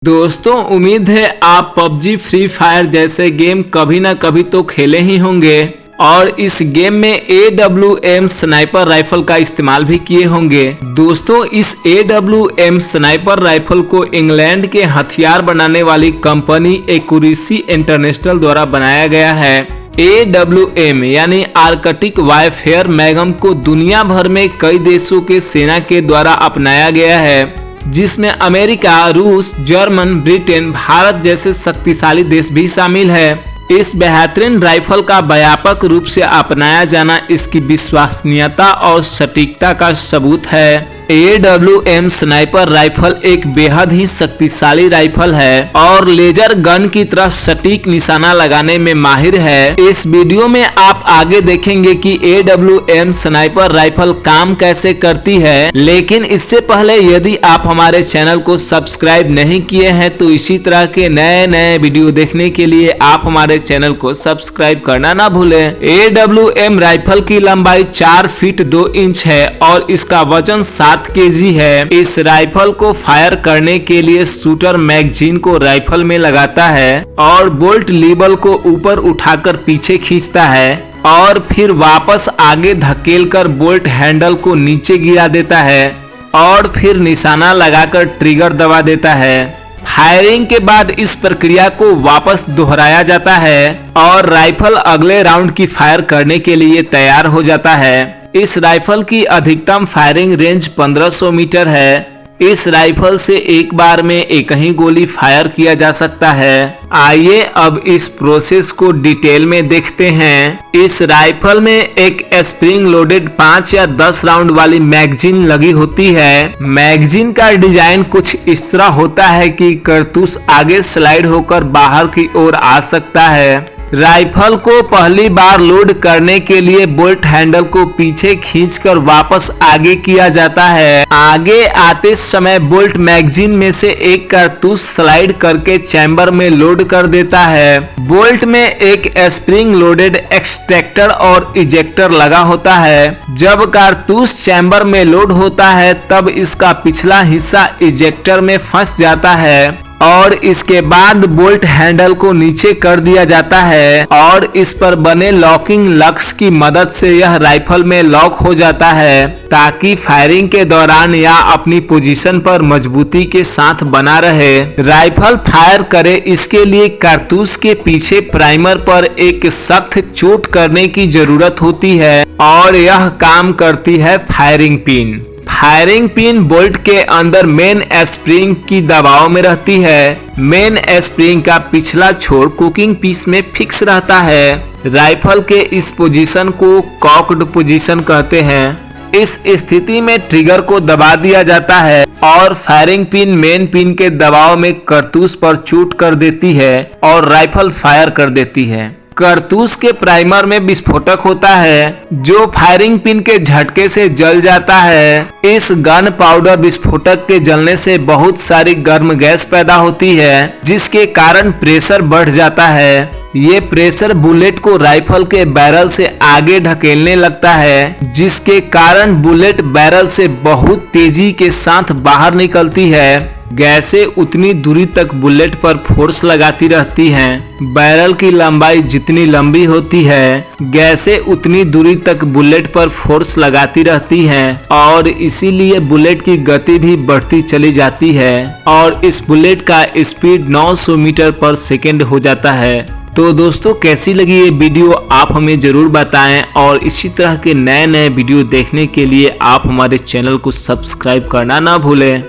दोस्तों उम्मीद है आप पबजी फ्री फायर जैसे गेम कभी ना कभी तो खेले ही होंगे और इस गेम में AWM स्नाइपर राइफल का इस्तेमाल भी किए होंगे। दोस्तों इस AWM स्नाइपर राइफल को इंग्लैंड के हथियार बनाने वाली कंपनी एक्यूरेसी इंटरनेशनल द्वारा बनाया गया है। AWM यानी आर्कटिक वारफेयर मैगम को दुनिया भर में कई देशों के सेना के द्वारा अपनाया गया है, जिसमें अमेरिका, रूस, जर्मन, ब्रिटेन, भारत जैसे शक्तिशाली देश भी शामिल है। इस बेहतरीन राइफल का व्यापक रूप से अपनाया जाना इसकी विश्वसनीयता और सटीकता का सबूत है। AWM स्नाइपर राइफल एक बेहद ही शक्तिशाली राइफल है और लेजर गन की तरह सटीक निशाना लगाने में माहिर है। इस वीडियो में आप आगे देखेंगे कि AWM स्नाइपर राइफल काम कैसे करती है, लेकिन इससे पहले यदि आप हमारे चैनल को सब्सक्राइब नहीं किए हैं तो इसी तरह के नए नए वीडियो देखने के लिए आप हमारे चैनल को सब्सक्राइब करना ना भूलें। AWM राइफल की लंबाई 4 फीट 2 इंच है और इसका वजन 7 kg है। इस राइफल को फायर करने के लिए शूटर मैगजीन को राइफल में लगाता है और बोल्ट लीवर को ऊपर उठाकर पीछे खींचता है और फिर वापस आगे धकेलकर बोल्ट हैंडल को नीचे गिरा देता है और फिर निशाना लगाकर ट्रिगर दबा देता है। फायरिंग के बाद इस प्रक्रिया को वापस दोहराया जाता है और राइफल अगले राउंड की फायर करने के लिए तैयार हो जाता है। इस राइफल की अधिकतम फायरिंग रेंज 1500 मीटर है। इस राइफल से एक बार में एक ही गोली फायर किया जा सकता है। आइए अब इस प्रोसेस को डिटेल में देखते हैं। इस राइफल में एक स्प्रिंग लोडेड 5 या 10 राउंड वाली मैगजीन लगी होती है। मैगजीन का डिजाइन कुछ इस तरह होता है कि कारतूस आगे स्लाइड होकर बाहर की ओर आ सकता है। राइफल को पहली बार लोड करने के लिए बोल्ट हैंडल को पीछे खींचकर वापस आगे किया जाता है। आगे आते समय बोल्ट मैगजीन में से एक कारतूस स्लाइड करके चैम्बर में लोड कर देता है। बोल्ट में एक स्प्रिंग लोडेड एक्सट्रैक्टर और इजेक्टर लगा होता है। जब कारतूस चैम्बर में लोड होता है तब इसका पिछला हिस्सा इजेक्टर में फंस जाता है और इसके बाद बोल्ट हैंडल को नीचे कर दिया जाता है और इस पर बने लॉकिंग लक्स की मदद से यह राइफल में लॉक हो जाता है ताकि फायरिंग के दौरान या अपनी पोजीशन पर मजबूती के साथ बना रहे। राइफल फायर करे इसके लिए कारतूस के पीछे प्राइमर पर एक सख्त चोट करने की जरूरत होती है और यह काम करती है firing pin. Firing pin bolt के अंदर मेन स्प्रिंग की दबाव में रहती है। मेन स्प्रिंग का पिछला छोर कुकिंग पीस में फिक्स रहता है। राइफल के इस पोजीशन को कॉक्ड पोजीशन कहते हैं। इस स्थिति में ट्रिगर को दबा दिया जाता है और फायरिंग पिन मेन पिन के दबाव में कारतूस पर चोट कर देती है और राइफल फायर कर देती है। कारतूस के प्राइमर में विस्फोटक होता है जो फायरिंग पिन के झटके से जल जाता है। इस गन पाउडर विस्फोटक के जलने से बहुत सारी गर्म गैस पैदा होती है जिसके कारण प्रेशर बढ़ जाता है। ये प्रेशर बुलेट को राइफल के बैरल से आगे ढकेलने लगता है जिसके कारण बुलेट बैरल से बहुत तेजी के साथ बाहर निकलती है। गैसें उतनी दूरी तक बुलेट पर फोर्स लगाती रहती हैं। बैरल की लंबाई जितनी लंबी होती है गैसें उतनी दूरी तक बुलेट पर फोर्स लगाती रहती हैं और इसीलिए बुलेट की गति भी बढ़ती चली जाती है और इस बुलेट का स्पीड 900 मीटर पर सेकेंड हो जाता है। तो दोस्तों कैसी लगी ये वीडियो आप हमें जरूर बताएं और इसी तरह के नए नए वीडियो देखने के लिए आप हमारे चैनल को सब्सक्राइब करना ना भूलें।